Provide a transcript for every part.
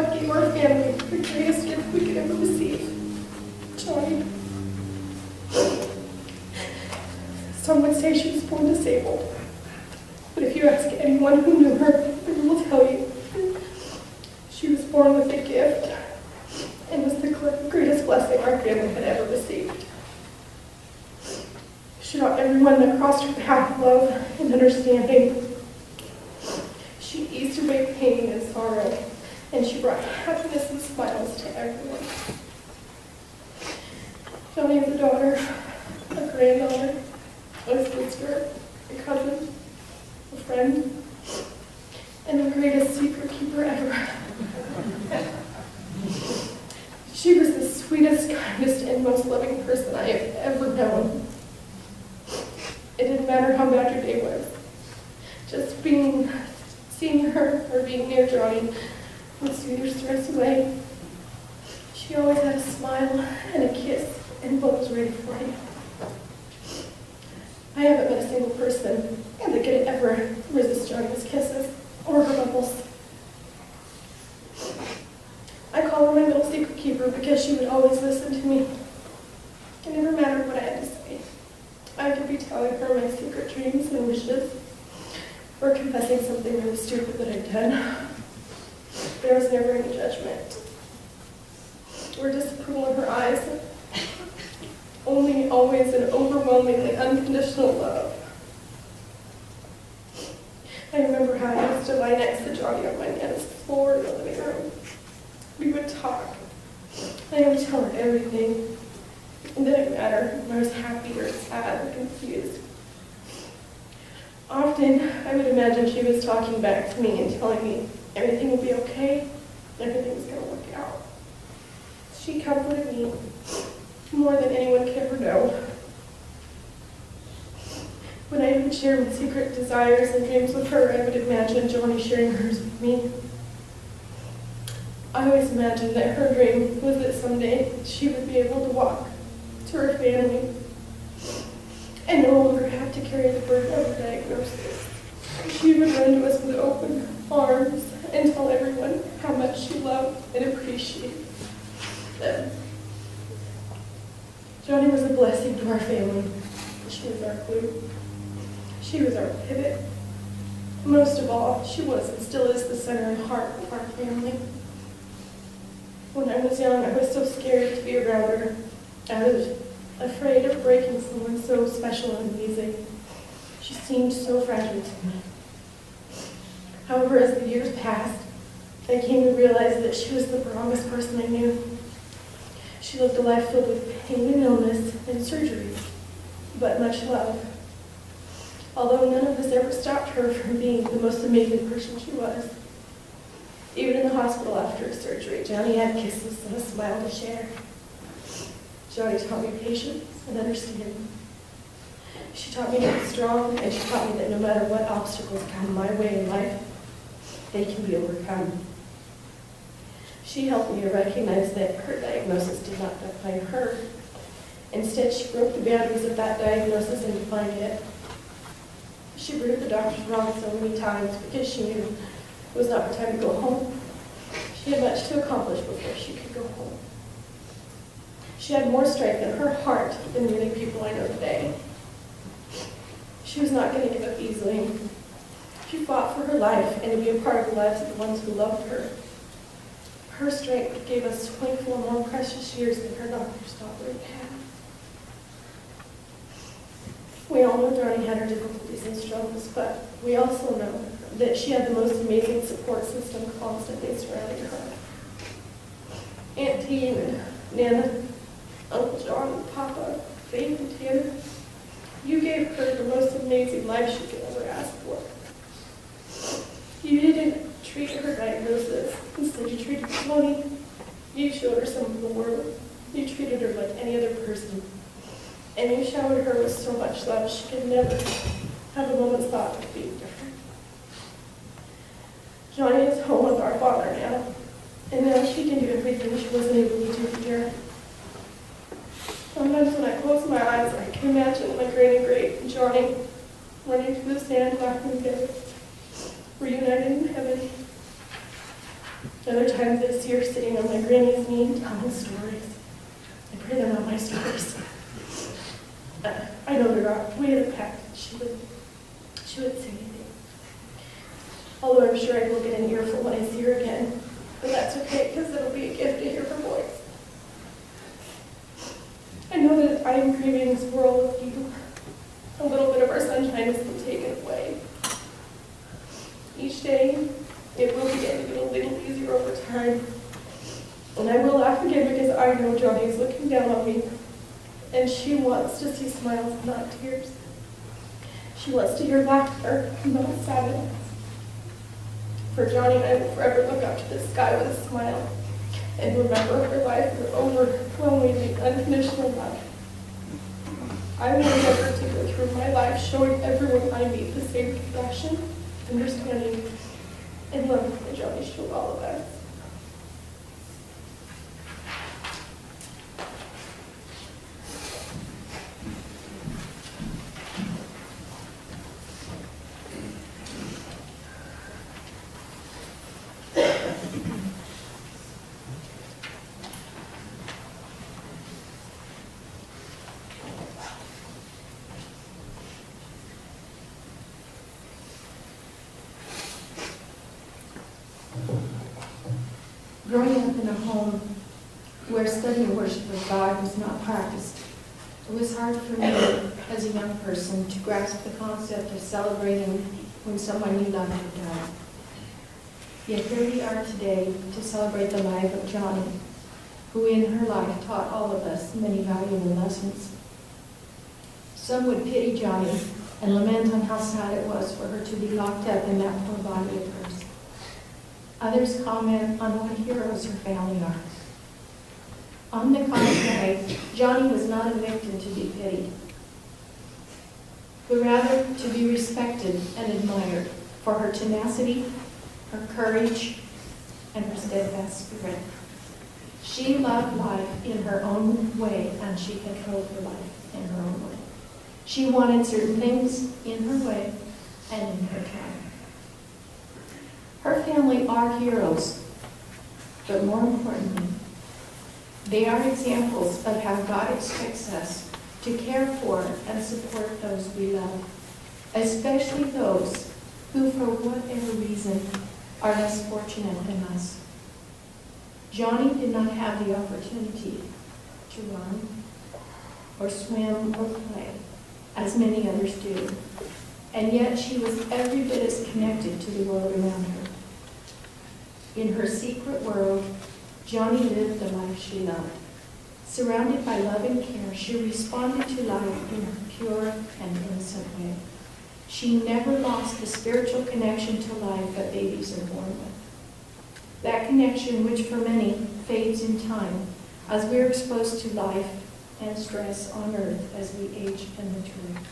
God gave our family the greatest gift we could ever receive, Joni. Some would say she was born disabled, but if you ask anyone who knew her, they will tell you she was born with a gift and was the greatest blessing our family had ever received. She taught everyone that crossed her path love and understanding. She eased away pain and sorrow, and she brought happiness and smiles to everyone. Joni is a daughter, a granddaughter, a sister, a cousin, a friend, and the greatest secret keeper ever. She was the sweetest, kindest, and most loving person I have ever known. It didn't matter how bad your day was. Just seeing her or being near Joni would soothe your stress away. She always had a smile and a kiss and what was ready for you. I haven't met a single person that could ever resist Joni's kisses or her bubbles. I call her my little secret keeper because she would always listen to me. It never mattered what I had to say. I could be telling her my secret dreams and wishes, or confessing something really stupid that I'd done. There was never any judgment or disapproval in her eyes, only always an overwhelmingly unconditional love. I remember how I used to lie next to Joni on my dad's floor in the living room. We would talk. I would tell her everything. It didn't matter if I was happy or sad or confused. Often, I would imagine she was talking back to me and telling me everything will be okay, everything was going to work out. She comforted me more than anyone could ever know. When I would share my secret desires and dreams with her, I would imagine Joni sharing hers with me. I always imagined that her dream was that someday she would be able to walk to her family and no longer have to carry the burden of her diagnosis. She would run to us with open arms and tell everyone how much she loved and appreciated them. Joni was a blessing to our family. She was our glue. She was our pivot. Most of all, she was and still is the center and heart of our family. When I was young, I was so scared to be around her. I was afraid of breaking someone so special and amazing. She seemed so fragile to me. However, as the years passed, I came to realize that she was the strongest person I knew. She lived a life filled with pain and illness and surgeries, but much love. Although none of this ever stopped her from being the most amazing person she was. Even in the hospital after her surgery, Joni had kisses and a smile to share. Joni taught me patience and understanding. She taught me to be strong, and she taught me that no matter what obstacles come my way in life, they can be overcome. She helped me to recognize that her diagnosis did not define her. Instead, she broke the boundaries of that diagnosis and defined it. She proved the doctors wrong so many times because she knew it was not her time to go home. She had much to accomplish before she could go home. She had more strength in her heart than many people I know today. She was not going to give up easily. She fought for her life and to be a part of the lives of the ones who loved her. Her strength gave us 24 more precious years than her doctors thought we would have. We all know Joni had her difficulties and struggles, but we also know that she had the most amazing support system constantly surrounding her. Aunt Tina, Nana, Uncle John, and Papa, Faith, and Tanner, you gave her the most amazing life she could ever ask for. You didn't treat her diagnosis. Instead, you treated Joni. You showed her some of the world. You treated her like any other person. And you showered her with so much love she could never have a moment's thought of being different. Joni is home with our father now, and now she can do everything she wasn't able to do here. Sometimes when I close my eyes, I can imagine my great and Joni running through the sand laughing together, reunited in heaven. Other times I see her sitting on my granny's knee telling stories. I pray they're not my stories. I know they're not. We had a pact. She wouldn't say anything. Although I'm sure I will get an earful when I see her again. But that's okay, because it'll be a gift to hear her voice. I know that I am grieving this world with you. A little bit of our sunshine has been taken away. Each day, it will begin to get a little easier over time. And I will laugh again because I know Joni is looking down on me. And she wants to see smiles, not tears. She wants to hear laughter, not sadness. For Joni, I will forever look up to the sky with a smile and remember her life with overwhelmingly unconditional love. I will endeavor to go through my life showing everyone I meet the same compassion, understanding, and love that Joni showed all of us. Growing up in a home where study and worship of God was not practiced, it was hard for me as a young person to grasp the concept of celebrating when someone you loved had died. Yet here we are today to celebrate the life of Joni, who in her life taught all of us many valuable lessons. Some would pity Joni and lament on how sad it was for her to be locked up in that poor body of hers. Others comment on what heroes her family are. On the contrary, Joni was not a victim to be pitied, but rather to be respected and admired for her tenacity, her courage, and her steadfast spirit. She loved life in her own way, and she controlled her life in her own way. She wanted certain things in her way and in her time. Her family are heroes, but more importantly, they are examples of how God expects us to care for and support those we love, especially those who, for whatever reason, are less fortunate than us. Joni did not have the opportunity to run or swim or play, as many others do, and yet she was every bit as connected to the world around her. In her secret world, Joni lived the life she loved. Surrounded by love and care, she responded to life in her pure and innocent way. She never lost the spiritual connection to life that babies are born with. That connection which for many fades in time as we're exposed to life and stress on earth as we age and mature.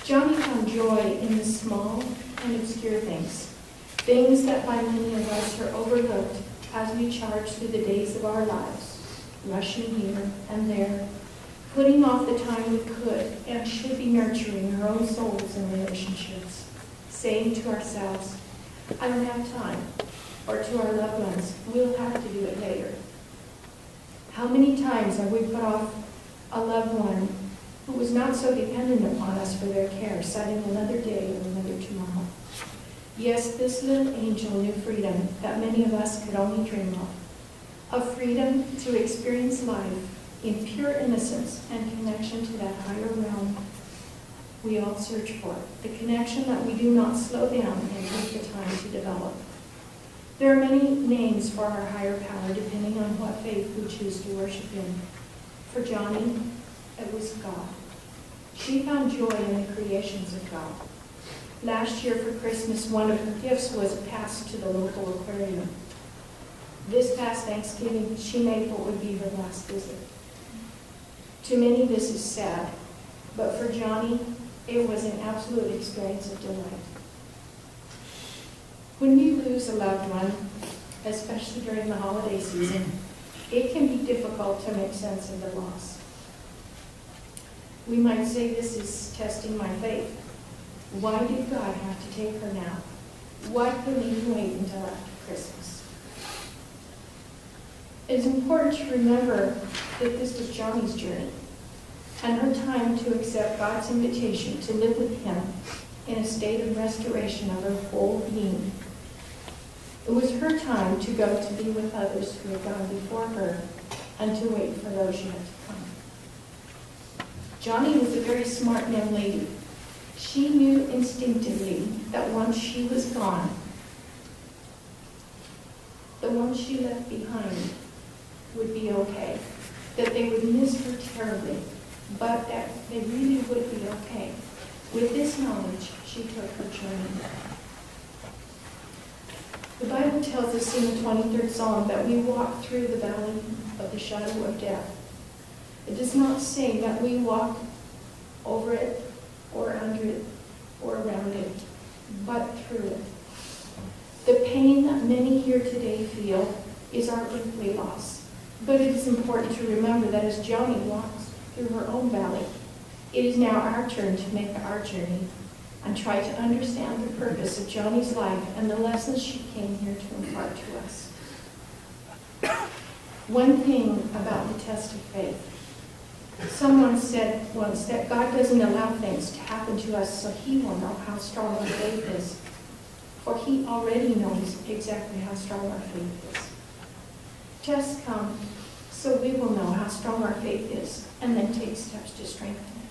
Joni found joy in the small and obscure things. Things that by many of us are overlooked as we charge through the days of our lives, rushing here and there, putting off the time we could and should be nurturing our own souls and relationships, saying to ourselves, I don't have time, or to our loved ones, we'll have to do it later. How many times have we put off a loved one who was not so dependent upon us for their care, citing another day or another tomorrow? Yes, this little angel knew freedom that many of us could only dream of freedom to experience life in pure innocence and connection to that higher realm we all search for, the connection that we do not slow down and take the time to develop. There are many names for our higher power depending on what faith we choose to worship in. For Joni, it was God. She found joy in the creations of God. Last year for Christmas, one of her gifts was a pass to the local aquarium. This past Thanksgiving, she made what would be her last visit. To many, this is sad, but for Joni, it was an absolute experience of delight. When we lose a loved one, especially during the holiday season, it can be difficult to make sense of the loss. We might say this is testing my faith. Why did God have to take her now? Why couldn't he wait until after Christmas? It is important to remember that this was Joni's journey and her time to accept God's invitation to live with him in a state of restoration of her whole being. It was her time to go to be with others who had gone before her and to wait for those yet to come. Joni was a very smart young lady. She knew instinctively that once she was gone, the ones she left behind would be okay, that they would miss her terribly, but that they really would be okay. With this knowledge, she took her journey. The Bible tells us in the 23rd Psalm that we walk through the valley of the shadow of death. It does not say that we walk over it or under it or around it, but through it. The pain that many here today feel is our earthly loss. But it is important to remember that as Joni walks through her own valley, it is now our turn to make our journey and try to understand the purpose of Joni's life and the lessons she came here to impart to us. One thing about the test of faith. Someone said once that God doesn't allow things to happen to us so he will know how strong our faith is. For he already knows exactly how strong our faith is. Tests come so we will know how strong our faith is and then take steps to strengthen it.